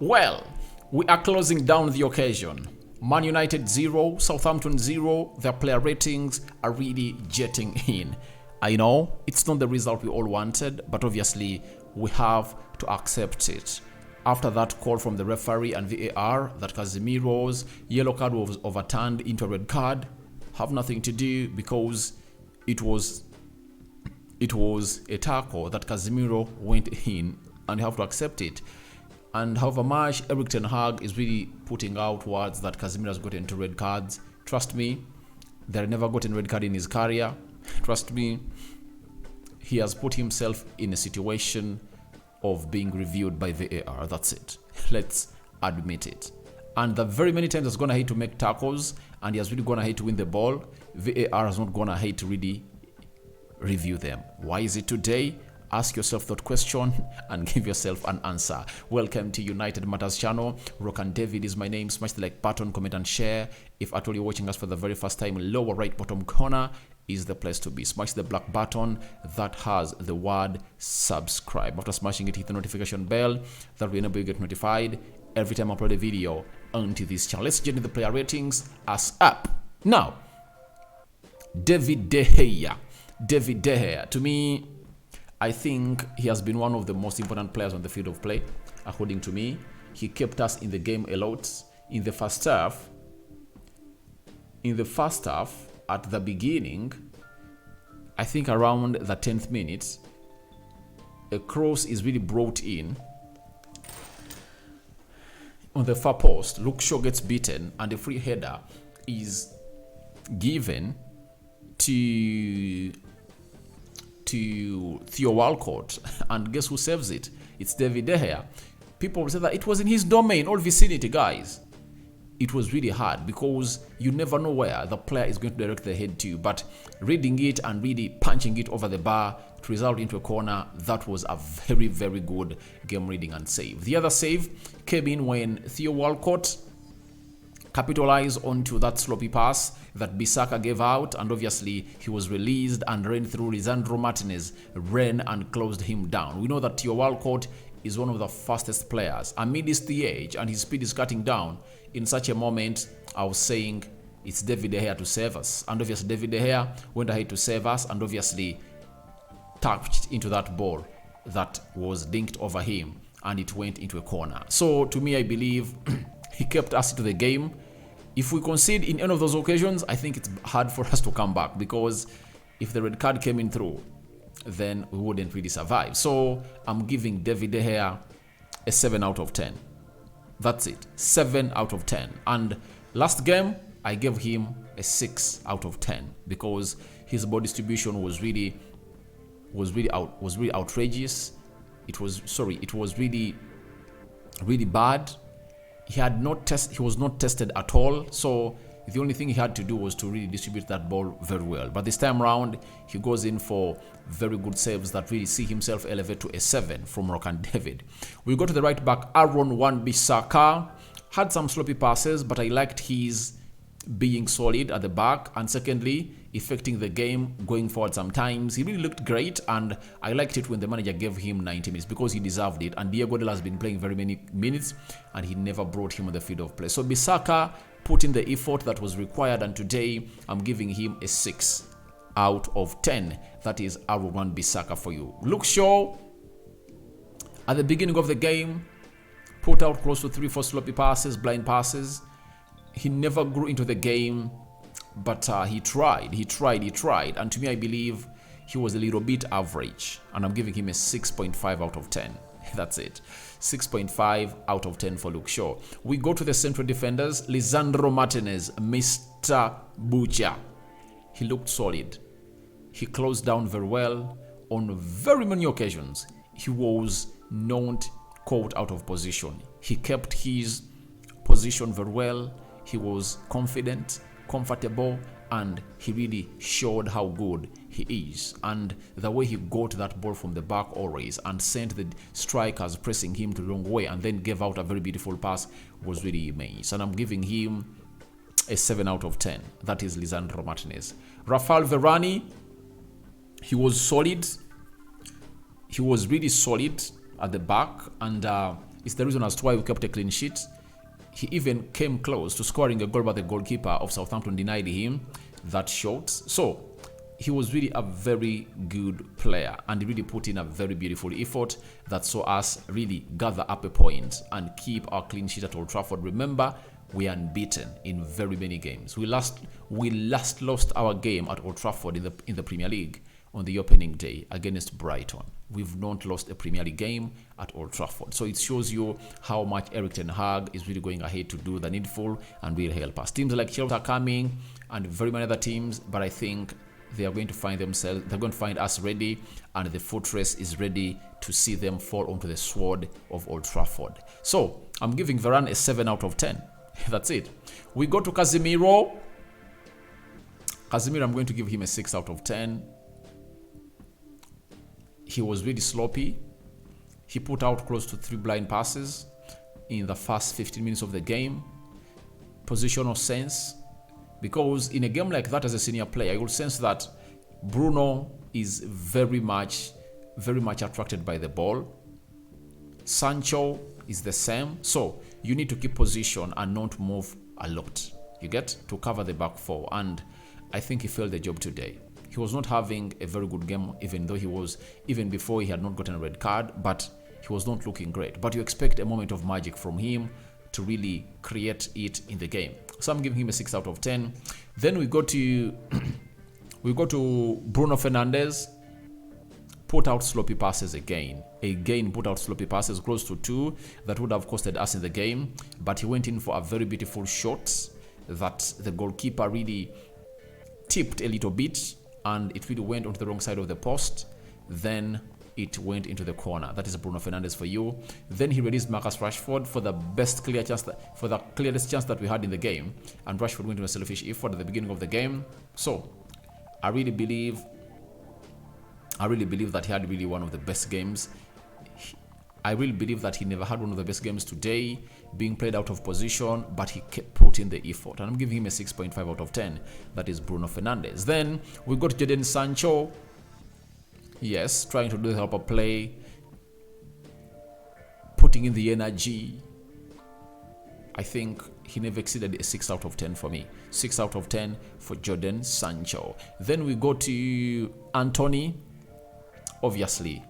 Well, we are closing down the occasion. Man United 0, Southampton 0. Their player ratings are really jetting in. I know it's not the result we all wanted, but obviously we have to accept it. After that call from the referee and VAR that Casemiro's yellow card was overturned into a red card, have nothing to do because it was a tackle that Casemiro went in, and you have to accept it. And however much Erik ten Hag is really putting out words that Casemiro has gotten into red cards, trust me, there never gotten red card in his career. Trust me, he has put himself in a situation of being reviewed by VAR. That's it. Let's admit it. And the very many times he's gone ahead to make tackles and he has really gone ahead to win the ball, VAR has not gone ahead to really review them. Why is it today? Ask yourself that question and give yourself an answer. Welcome to United Matters channel. Rokan David is my name. Smash the like button, comment and share. If at all you're watching us for the very first time, lower right bottom corner is the place to be. Smash the black button that has the word subscribe. After smashing it, hit the notification bell. That will enable you to get notified every time I upload a video onto this channel. Let's get into the player ratings as up. Now, David De Gea. David De Gea, to me, I think he has been one of the most important players on the field of play, according to me. He kept us in the game a lot. In the first half, at the beginning, I think around the 10th minute, a cross is really brought in on the far post. Luke Shaw gets beaten and a free header is given to Theo Walcott, and guess who saves it? It's David De Gea. People will say that it was in his domain, all vicinity, guys. It was really hard because you never know where the player is going to direct the head to, but reading it and really punching it over the bar to result into a corner, that was a very, very good game reading and save. The other save came in when Theo Walcott capitalized onto that sloppy pass that Bissaka gave out, and obviously he was released and ran through. Lisandro Martinez ran and closed him down. We know that Theo Walcott is one of the fastest players amidst the age, and his speed is cutting down. In such a moment, I was saying it's David De Gea to save us, and obviously David De Gea went ahead to save us and obviously touched into that ball that was dinked over him and it went into a corner. So to me, I believe he kept us into the game. If we concede in any of those occasions, I think it's hard for us to come back, because if the red card came in through, then we wouldn't really survive. So I'm giving David De Gea a 7 out of 10. That's it, 7 out of 10. And last game, I gave him a 6 out of 10 because his ball distribution was really outrageous. It was really bad. He was not tested at all, so the only thing he had to do was to really distribute that ball very well. But this time around, he goes in for very good saves that really see himself elevate to a 7 from Rokan David. We go to the right back. Aaron Wan-Bissaka had some sloppy passes, but I liked his being solid at the back, and secondly, affecting the game going forward sometimes. He really looked great, and I liked it when the manager gave him 90 minutes because he deserved it, and Diego Della has been playing very many minutes and he never brought him on the field of play. So Bissaka put in the effort that was required, and today I'm giving him a 6 out of 10. That is Aaron Wan-Bissaka for you. Luke Shaw, at the beginning of the game, put out close to 3-4 sloppy passes, blind passes. He never grew into the game, but he tried, and to me, I believe he was a little bit average, and I'm giving him a 6.5 out of 10. That's it, 6.5 out of 10 for Luke Shaw. We go to the central defenders. Lisandro Martinez, Mr. Butcher. He looked solid. He closed down very well on very many occasions. He was not caught out of position. He kept his position very well. He was confident, comfortable, and he really showed how good he is. And the way he got that ball from the back always and sent the strikers pressing him to the wrong way and then gave out a very beautiful pass was really amazing. And I'm giving him a 7 out of 10. That is Lisandro Martinez. Rafael Varane, he was solid. He was really solid at the back, and It's the reason as to why we kept a clean sheet. He even came close to scoring a goal, but the goalkeeper of Southampton denied him that shot. So he was really a very good player, and he really put in a very beautiful effort that saw us really gather up a point and keep our clean sheet at Old Trafford. Remember, we are unbeaten in very many games. We last lost our game at Old Trafford in the Premier League on the opening day against Brighton. We've not lost a Premier League game at Old Trafford. So it shows you how much Erik ten Hag is really going ahead to do the needful and will help us. Teams like Chelsea are coming and very many other teams, but I think they are going to find themselves, they're going to find us ready, and the fortress is ready to see them fall onto the sword of Old Trafford. So I'm giving Varane a 7 out of 10. That's it. We go to Casemiro. I'm going to give him a 6 out of 10. He was really sloppy. He put out close to 3 blind passes in the first 15 minutes of the game. Positional sense. Because in a game like that, as a senior player, I will sense that Bruno is very much attracted by the ball. Sancho is the same. So you need to keep position and not move a lot. You get to cover the back four. And I think he failed the job today. He was not having a very good game, even before he had not gotten a red card, but he was not looking great. But you expect a moment of magic from him to really create it in the game. So I'm giving him a 6 out of 10. Then we go to Bruno Fernandes. Put out sloppy passes again. Put out sloppy passes close to 2 that would have costed us in the game. But he went in for a very beautiful shot that the goalkeeper really tipped a little bit, and it really went onto the wrong side of the post. Then it went into the corner. That is Bruno Fernandes for you. Then he released Marcus Rashford for the clearest chance that we had in the game, and Rashford went into a selfish effort at the beginning of the game. So I really believe that he had really one of the best games. I really believe that he never had one of the best games today, being played out of position, but he kept putting the effort. And I'm giving him a 6.5 out of 10. That is Bruno Fernandes. Then we got Jadon Sancho. Yes, trying to do the helper play, putting in the energy. I think he never exceeded a 6 out of 10 for me. 6 out of 10 for Jadon Sancho. Then we go to Anthony. Obviously,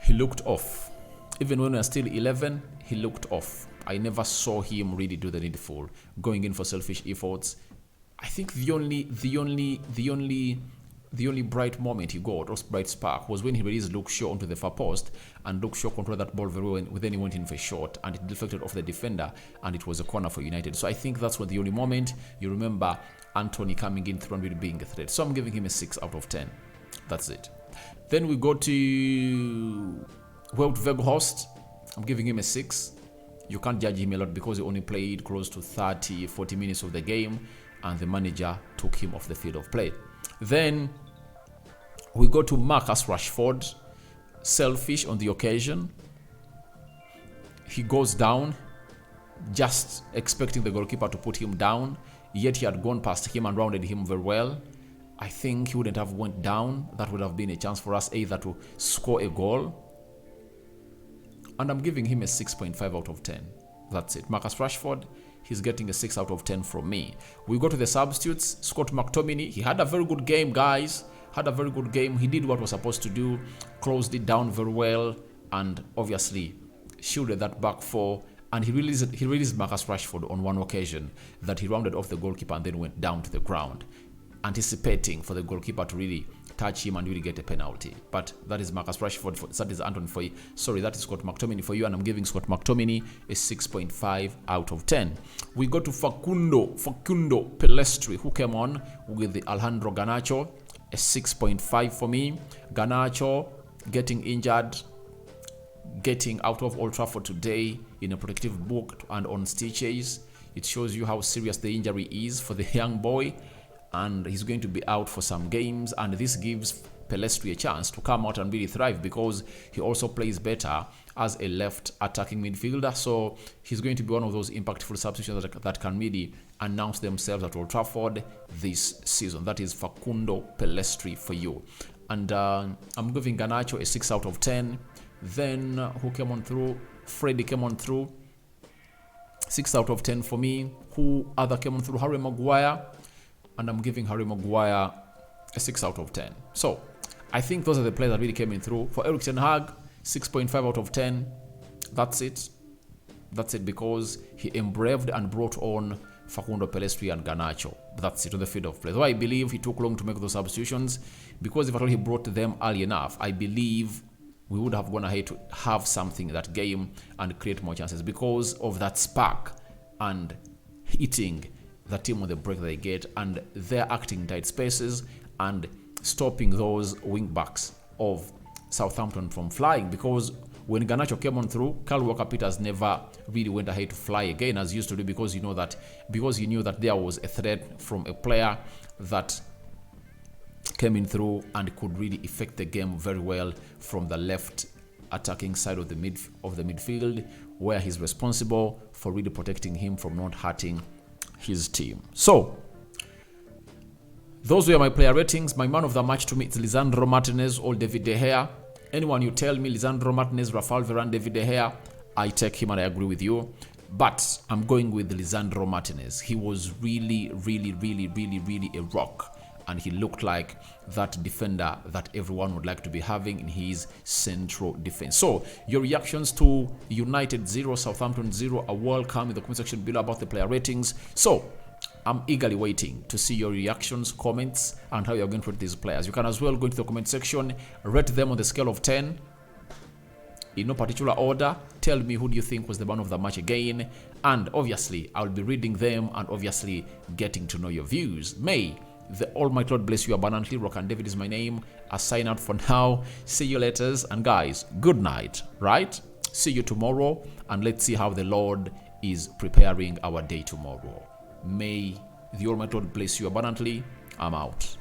he looked off. Even when we were still 11, he looked off. I never saw him really do the needful, going in for selfish efforts. I think the only bright moment he got, or bright spark, was when he released Luke Shaw onto the far post, and Luke Shaw controlled that ball very well. Then he went in for a shot, and it deflected off the defender, and it was a corner for United. So I think that's the only moment you remember Anthony coming in through and really being a threat. So I'm giving him a 6 out of 10. That's it. Then we go to Wout Weghorst. I'm giving him a 6. You can't judge him a lot because he only played close to 30-40 minutes of the game, and the manager took him off the field of play. Then we go to Marcus Rashford. Selfish on the occasion. He goes down, just expecting the goalkeeper to put him down, yet he had gone past him and rounded him very well. I think he wouldn't have went down. That would have been a chance for us either to score a goal. And I'm giving him a 6.5 out of 10. That's it. Marcus Rashford, he's getting a 6 out of 10 from me. We go to the substitutes. Scott McTominay, he had a very good game, guys. Had a very good game. He did what he was supposed to do, closed it down very well, and obviously shielded that back four. And he released Marcus Rashford on one occasion that he rounded off the goalkeeper and then went down to the ground, anticipating for the goalkeeper to really touch him and really get a penalty. But that is Marcus Rashford. That is Anthony for you. Sorry, that is Scott McTominay for you, and I'm giving Scott McTominay a 6.5 out of 10. We go to Facundo Pellistri, who came on with the Alejandro Garnacho, a 6.5 for me. Garnacho getting injured, getting out of Old Trafford today in a protective book and on stitches. It shows you how serious the injury is for the young boy, and he's going to be out for some games, and this gives Pellistri a chance to come out and really thrive because he also plays better as a left attacking midfielder. So he's going to be one of those impactful substitutions that can really announce themselves at Old Trafford this season. That is Facundo Pellistri for you. And I'm giving Garnacho a 6 out of 10. Then who came on through? Freddie came on through. 6 out of 10 for me. Who other came on through? Harry Maguire. And I'm giving Harry Maguire a 6 out of 10. So, I think those are the players that really came in through. For Erik ten Hag, 6.5 out of 10. That's it. That's it, because he embraved and brought on Facundo Pellistri and Garnacho. That's it on the field of play. Though I believe he took long to make those substitutions, because if at all he brought them early enough, I believe we would have gone ahead to have something in that game and create more chances, because of that spark and hitting the team on the break that they get, and they're acting in tight spaces and stopping those wing backs of Southampton from flying. Because when Garnacho came on through, Kyle Walker-Peters never really went ahead to fly again as he used to do, because he knew that there was a threat from a player that came in through and could really affect the game very well from the left attacking side of the midfield, where he's responsible for really protecting him from not hurting his team. So those were my player ratings. My man of the match to me is Lisandro Martinez or David De Gea. Anyone you tell me, Lisandro Martinez, Rafael Varane, David De Gea, I take him and I agree with you. But I'm going with Lisandro Martinez. He was really a rock. And he looked like that defender that everyone would like to be having in his central defense. So your reactions to United 0, Southampton 0 are welcome in the comment section below about the player ratings. So I'm eagerly waiting to see your reactions, comments, and how you're going to rate these players. You can as well go into the comment section, rate them on the scale of 10 in no particular order. Tell me who do you think was the man of the match again, and obviously I'll be reading them and obviously getting to know your views. May the Almighty Lord bless you abundantly. Rock and David is my name. I sign out for now. See you later, and guys, good night, right? See you tomorrow, and let's see how the Lord is preparing our day tomorrow. May the Almighty Lord bless you abundantly. I'm out.